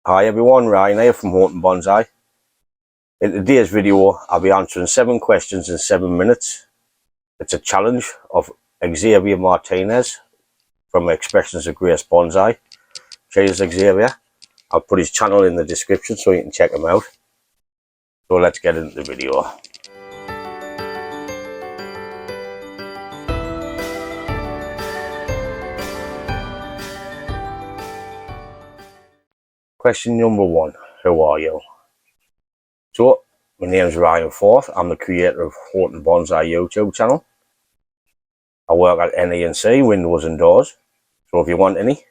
Hi everyone, Ryan here from I Started Bonsai. In today's video, I'll be answering 7 questions in 7 minutes. It's a challenge of Xavier Martinez from Expressions of Grace Bonsai. Cheers Xavier. I'll put his channel in the description so you can check him out. So let's get into the video. Question number 1. Who are you? So, my name's Ryan Forth. I'm the creator of I Started Bonsai YouTube channel. I work at Eisei-en windows and doors. So if you want any,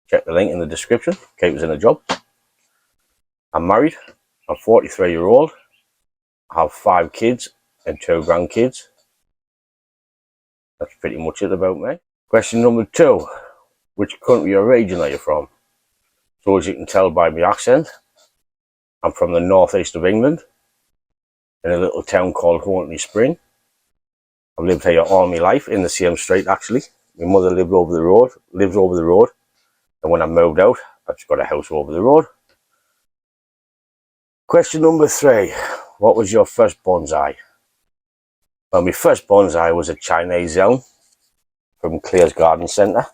check the link in the description. Keep us in a job. I'm married. I'm 43-year-old. I have 5 kids and 2 grandkids. That's pretty much it about me. Question number 2. Which country or region are you from? So as you can tell by my accent, I'm from the northeast of England, in a little town called Hornley Spring. I've lived here all my life, in the same street actually. My mother lives over the road, and when I moved out, I've just got a house over the road. Question number 3. What was your first bonsai? Well, my first bonsai was a Chinese elm from Claire's Garden Centre,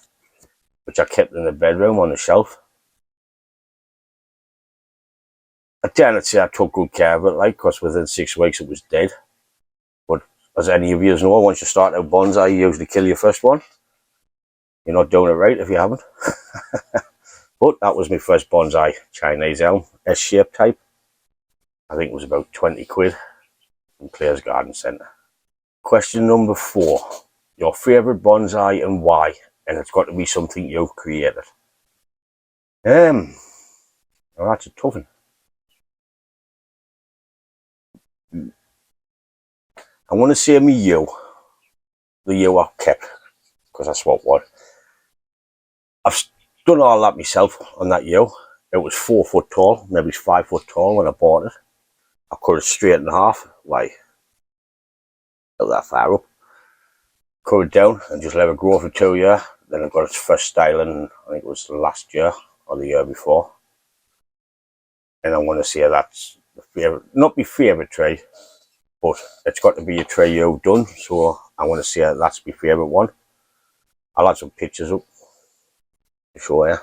which I kept in the bedroom on the shelf. I daren't say I took good care of it, like, because within 6 weeks it was dead. But as any of you know, once you start out bonsai, you usually kill your first one. You're not doing it right if you haven't. But that was my first bonsai, Chinese elm, S-shaped type. I think it was about 20 quid from Claire's Garden Centre. Question number 4. Your favourite bonsai and why? And it's got to be something you've created. Well, that's a tough one. I want to say me the yew I've kept, because that's what was. I've done all that myself on that yew. It was 4 foot tall, maybe 5 foot tall when I bought it. I cut it straight in half, like not that far up. Cut it down and just let it grow for 2 years. Then I got its first styling, I think it was last year or the year before. And I want to say that's the favourite, not my favourite tree, but it's got to be a tree you've done, so I want to say that's my favourite one. I'll add some pictures up to show you.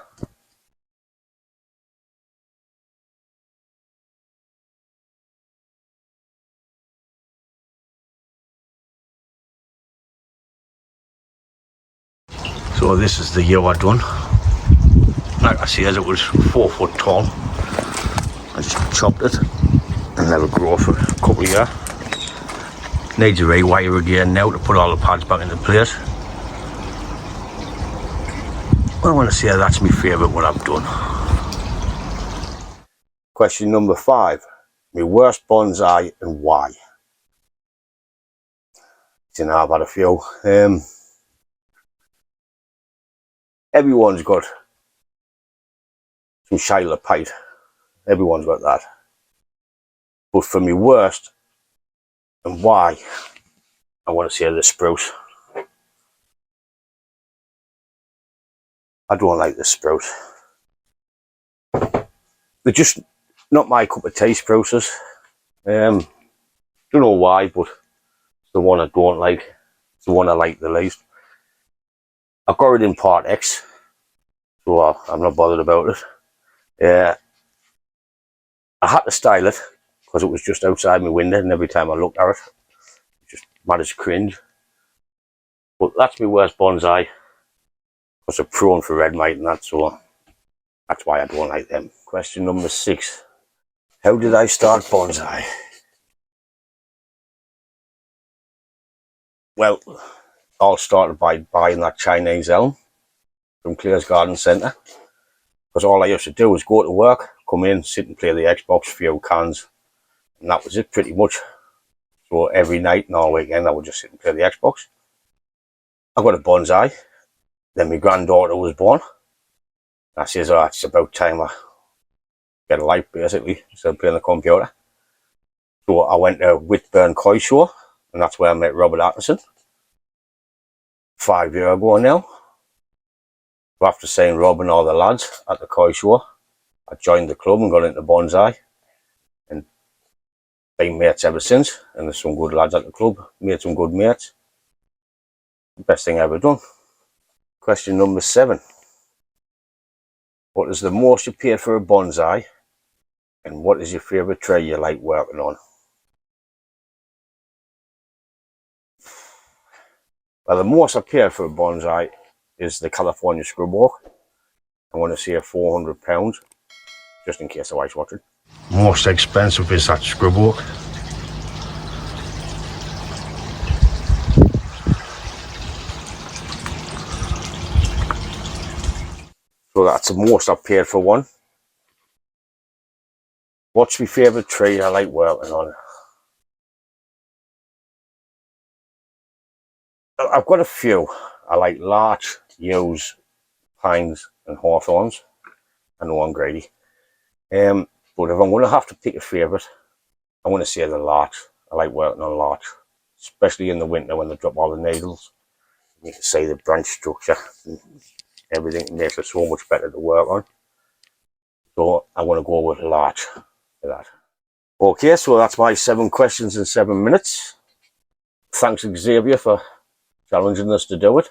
So this is the yew I done. Like I said, it was 4 foot tall. I just chopped it and let it grow for a couple of years. Needs a rewire again now to put all the pads back into place. I want to say that's my favourite one I've done. Question number 5. My worst bonsai and why? You know, I've had a few. Everyone's got some Shiloh Pite. Everyone's got that. But for me worst and why, I want to say the spruce. I don't like the spruce. They're just not my cup of tea, spruces. Don't know why, but it's the one I don't like. It's the one I like the least. I've got it in part X, so I'm not bothered about it. I had to style it because it was just outside my window, and every time I looked at it, just mad as cringe. But that's my worst bonsai, because they're prone for red mite and that, so that's why I don't like them. Question number 6. How did I start bonsai? Well, all started by buying that Chinese elm from Claire's Garden Centre, because all I used to do was go to work, come in, sit and play the Xbox, few cans, and that was it pretty much. So every night and all weekend I would just sit and play the Xbox. I got a bonsai, then my granddaughter was born. I says, oh, it's about time I get a life basically, instead of playing the computer. So I went to Whitburn Koi Show, and that's where I met Robert Atkinson 5 years ago now. So after seeing Rob and all the lads at the Koi Show, I joined the club and got into bonsai, and been mates ever since. And there's some good lads at the club, made some good mates. Best thing I ever done. Question number 7. What is the most you paid for a bonsai, and what is your favourite tray you like working on? Well, the most I paid for a bonsai is the California scrub oak. I want to say £400, just in case the wife's watching. Most expensive is that scrub oak. So that's the most I've paid for one. What's my favourite tree I like working on? I've got a few. I like larch, yews, pines and hawthorns. I know I'm greedy. But if I'm going to have to pick a favourite, I'm going to say the larch. I like working on larch, especially in the winter when they drop all the needles. You can see the branch structure and everything. It makes it so much better to work on. So I'm going to go with larch for that. Okay, so that's my 7 questions in 7 minutes. Thanks Xavier for challenging us to do it.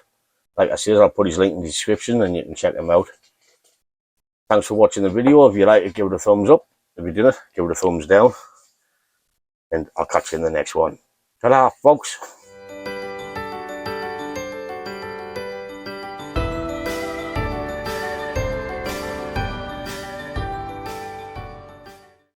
Like I said, I'll put his link in the description and you can check him out. Thanks for watching the video. If you like it, give it a thumbs up. If you didn't, give it a thumbs down. And I'll catch you in the next one. Ta-da, folks.